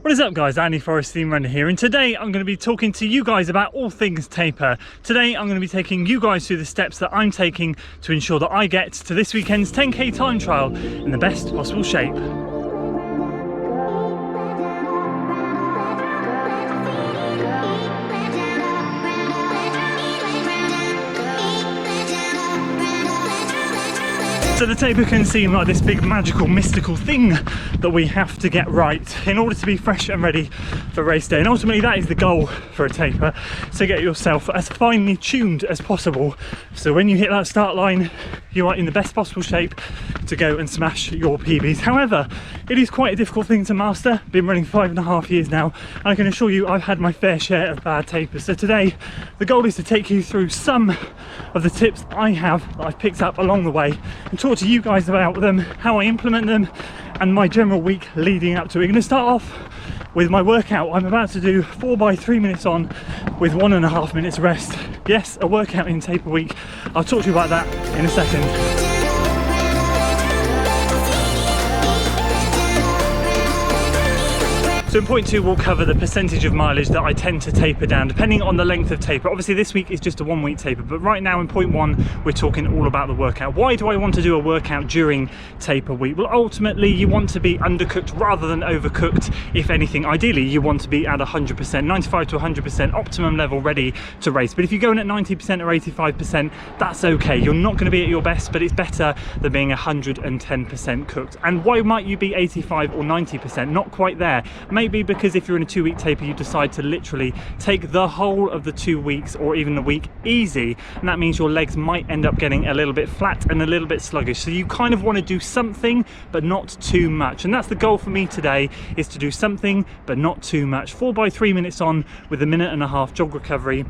What is up guys, Andy Forrest Theme Runner here, and today I'm going to be talking to you guys about all things taper. Today I'm going to be taking you guys through the steps that I'm taking to ensure that I get to this weekend's 10k time trial in the best possible shape. So the taper can seem like this big magical mystical thing that we have to get right in order to be fresh and ready for race day, and ultimately that is the goal for a taper, to get yourself as finely tuned as possible so when you hit that start line you are in the best possible shape to go and smash your PBs. However, it is quite a difficult thing to master. Been running 5.5 years now, and I can assure you I've had my fair share of bad tapers. So today the goal is to take you through some of the tips I have that I've picked up along the way and talk to you guys about them, how I implement them, and my general week leading up to it. We're going to start off with my workout. I'm about to do 4 by 3 minutes on with 1.5 minutes rest. Yes, a workout in taper week. I'll talk to you about that in a second. So in point 2 we'll cover the percentage of mileage that I tend to taper down depending on the length of taper. Obviously this week is just a 1 week taper, but right now in point 1 we're talking all about the workout. Why do I want to do a workout during taper week? Well, ultimately you want to be undercooked rather than overcooked. If anything, ideally you want to be at 100%, 95 to 100% optimum level ready to race. But if you're going at 90% or 85%, that's okay. You're not going to be at your best, but it's better than being 110% cooked. And why might you be 85 or 90%? Not quite there. Maybe because if you're in a 2 week taper you decide to literally take the whole of the 2 weeks or even the week easy, and that means your legs might end up getting a little bit flat and a little bit sluggish. So you kind of want to do something but not too much, and that's the goal for me today, is to do something but not too much. 4 by 3 minutes on with a 1.5 minute jog recovery.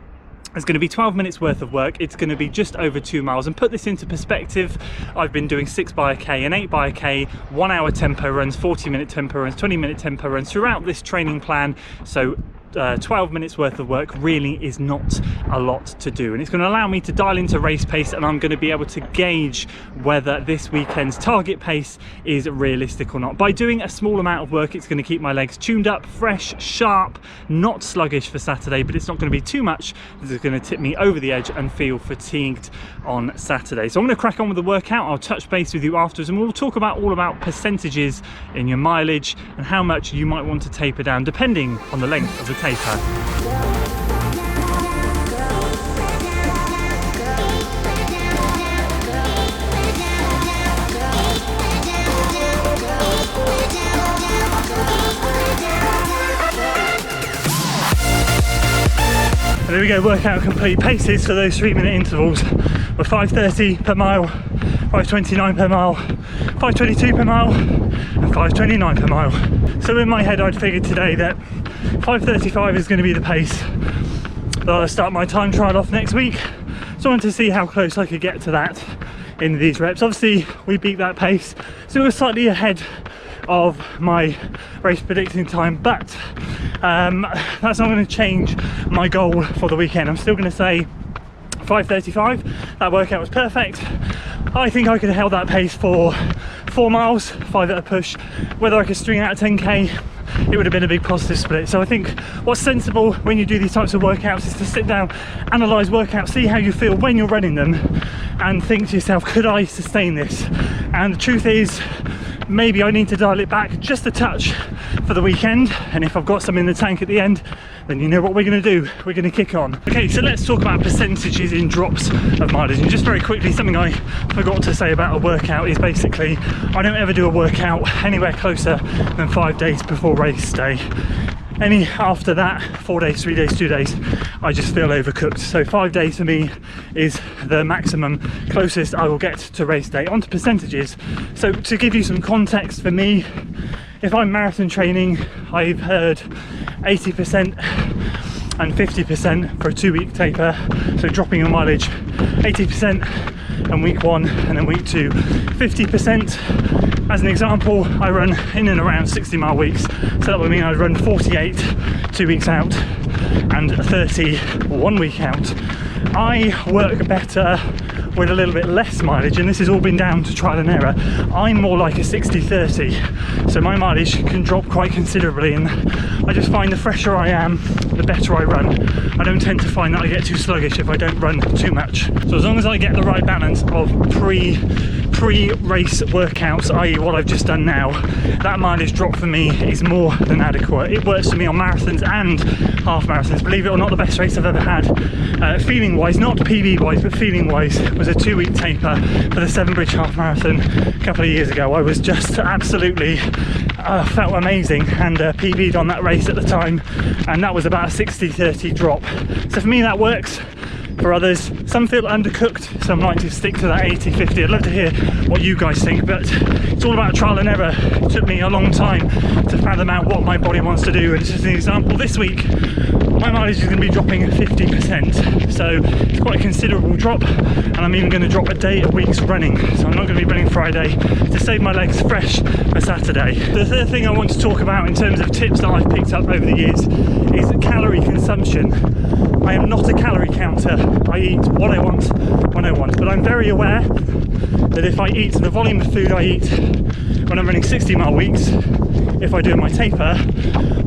It's going to be 12 minutes worth of work. It's going to be just over 2 miles. And put this into perspective, I've been doing 6 by a K and 8 by a K, 1 hour tempo runs, 40-minute tempo runs, 20-minute tempo runs throughout this training plan. So 12 minutes worth of work really is not a lot to do, and it's going to allow me to dial into race pace, and I'm going to be able to gauge whether this weekend's target pace is realistic or not. By doing a small amount of work, it's going to keep my legs tuned up, fresh, sharp, not sluggish for Saturday, but it's not going to be too much that's going to tip me over the edge and feel fatigued on Saturday. So I'm going to crack on with the workout. I'll touch base with you afterwards and we'll talk about all about percentages in your mileage and how much you might want to taper down depending on the length of the taper. There we go, workout complete. Paces for those 3 minute intervals were 5:30 per mile, 5:29 per mile, 5:22 per mile, and 5:29 per mile. So in my head I'd figured today that 5:35 is going to be the pace that I'll start my time trial off next week. So I wanted to see how close I could get to that in these reps. Obviously we beat that pace, so we're slightly ahead of my race predicting time, but that's not going to change my goal for the weekend. I'm still going to say 5:35. That workout was perfect. I think I could have held that pace for 4 miles, 5 at a push. Whether I could string out a 10k, it would have been a big positive split. So I think what's sensible when you do these types of workouts is to sit down, analyze workouts, see how you feel when you're running them, and think to yourself, could I sustain this? And the truth is, maybe I need to dial it back just a touch for the weekend, and if I've got some in the tank at the end, then you know what we're going to do, we're going to kick on. Okay, so let's talk about percentages in drops of mileage. And just very quickly, something I forgot to say about a workout is basically I don't ever do a workout anywhere closer than 5 days before race day. Any after that, 4 days, 3 days, 2 days, I just feel overcooked. So 5 days for me is the maximum closest I will get to race day. On to percentages. So to give you some context, for me, if I'm marathon training, I've heard 80% and 50% for a 2 week taper. So dropping your mileage 80% in week 1 and then week 2 50%. As an example, I run in and around 60 mile weeks, so that would mean I'd run 48 2 weeks out and 30 1 week out. I work better with a little bit less mileage, and this has all been down to trial and error. I'm more like a 60-30, so my mileage can drop quite considerably, and I just find the fresher I am, the better I run. I don't tend to find that I get too sluggish if I don't run too much. So as long as I get the right balance of pre-race workouts, i.e. what I've just done now, that mileage drop for me is more than adequate. It works for me on marathons and half marathons. Believe it or not, the best race I've ever had, feeling wise, not PB wise, but feeling wise, was a 2-week taper for the Severn Bridge half marathon a couple of years ago. I was just absolutely felt amazing, and PB'd on that race at the time, and that was about a 60-30 drop. So for me that works. For others, some feel undercooked, some like to stick to that 80-50. I'd love to hear what you guys think, but it's all about trial and error. It took me a long time to fathom out what my body wants to do, and just an example, this week my mileage is going to be dropping 50%, so it's quite a considerable drop, and I'm even going to drop a week's running, so I'm not going to be running Friday to save my legs fresh for Saturday. The third thing I want to talk about in terms of tips that I've picked up over the years is calorie consumption. I am not a calorie counter. I eat what I want when I want, but I'm very aware that if I eat the volume of food I eat when I'm running 60-mile weeks, if I do my taper,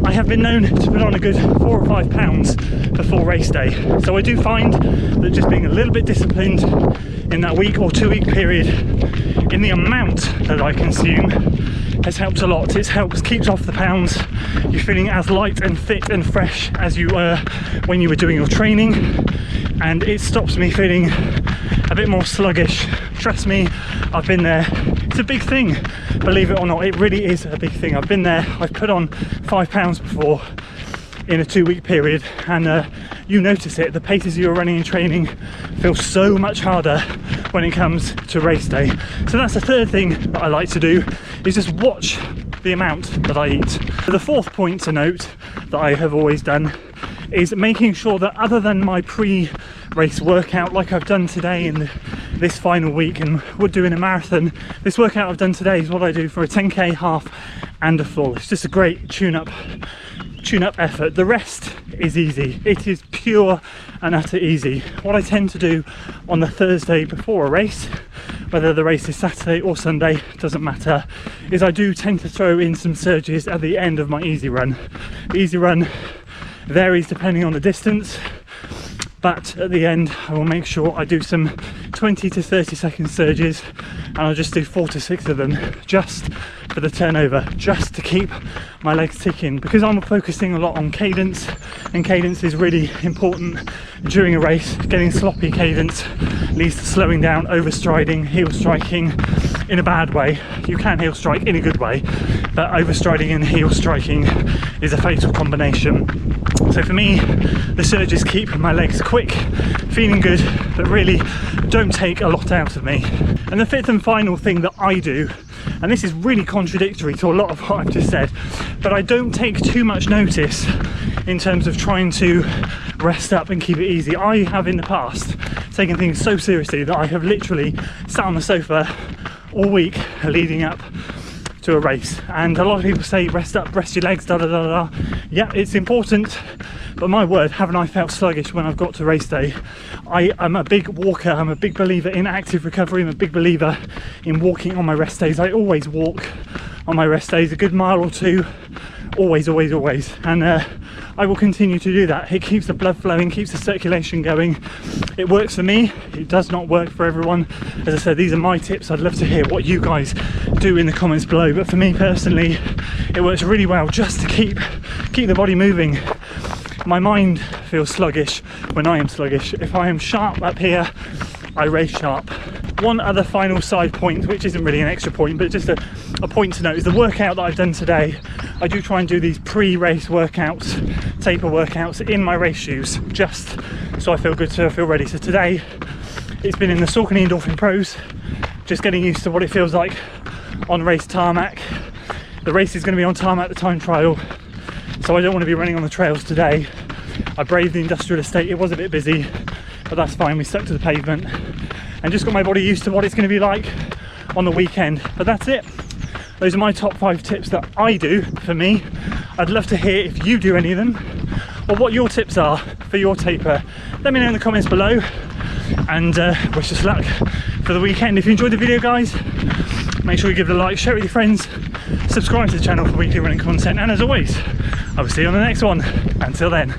I have been known to put on a good 4 or 5 pounds before race day. So I do find that just being a little bit disciplined in that week or 2-week period in the amount that I consume has helped a lot. It helps, keeps off the pounds. You're feeling as light and fit and fresh as you were when you were doing your training, and it stops me feeling a bit more sluggish. Trust me, I've been there. It's a big thing, believe it or not. It really is a big thing. I've been there. I've put on 5 pounds before in a 2-week period, and you notice it. The paces you're running in training feel so much harder when it comes to race day. So that's the third thing that I like to do, is just watch the amount that I eat. The fourth point to note that I have always done is making sure that, other than my pre-race workout like I've done today in this final week and would do in a marathon, this workout I've done today is what I do for a 10k, half and a full. It's just a great tune-up effort. The rest is easy. It is pure and utter easy. What I tend to do on the Thursday before a race, whether the race is Saturday or Sunday, doesn't matter, is I do tend to throw in some surges at the end of my easy run. The easy run varies depending on the distance, but at the end I will make sure I do some 20 to 30 second surges, and I'll just do 4 to 6 of them just for the turnover, just to keep my legs ticking, because I'm focusing a lot on cadence, and cadence is really important during a race. Getting sloppy cadence leads to slowing down, overstriding, heel striking in a bad way. You can heel strike in a good way, but overstriding and heel striking is a fatal combination. So for me, the surges keep my legs quick, feeling good, but really don't take a lot out of me. And the fifth and final thing that I do, and this is really contradictory to a lot of what I've just said, but I don't take too much notice in terms of trying to rest up and keep it easy. I have in the past taken things so seriously that I have literally sat on the sofa all week leading up to a race, and a lot of people say rest up, rest your legs, da da da da. Yeah, it's important, but my word, haven't I felt sluggish when I've got to race day. I am a big walker. I'm a big believer in active recovery. I'm a big believer in walking on my rest days. I always walk on my rest days, a good mile or two, always, and I will continue to do that. It keeps the blood flowing, keeps the circulation going. It works for me. It does not work for everyone. As I said, these are my tips. I'd love to hear what you guys do in the comments below, but for me personally, it works really well just to keep the body moving. My mind feels sluggish when I am sluggish. If I am sharp up here, I race sharp. One other final side point, which isn't really an extra point, but just a point to note, is the workout that I've done today. I do try and do these pre-race workouts, taper workouts, in my race shoes, just so I feel good, so I feel ready. So today, it's been in the Saucony Endorphin Pros, just getting used to what it feels like on race tarmac. The race is going to be on tarmac, the time trial, so I don't want to be running on the trails today. I braved the industrial estate. It was a bit busy, but that's fine. We stuck to the pavement and just got my body used to what it's going to be like on the weekend. But that's it. Those are my top 5 tips that I do for me. I'd love to hear if you do any of them, or what your tips are for your taper. Let me know in the comments below. and wish us luck for the weekend. If you enjoyed the video, guys, make sure you give it a like, share it with your friends, subscribe to the channel for weekly running content, and as always, I will see you on the next one. Until then.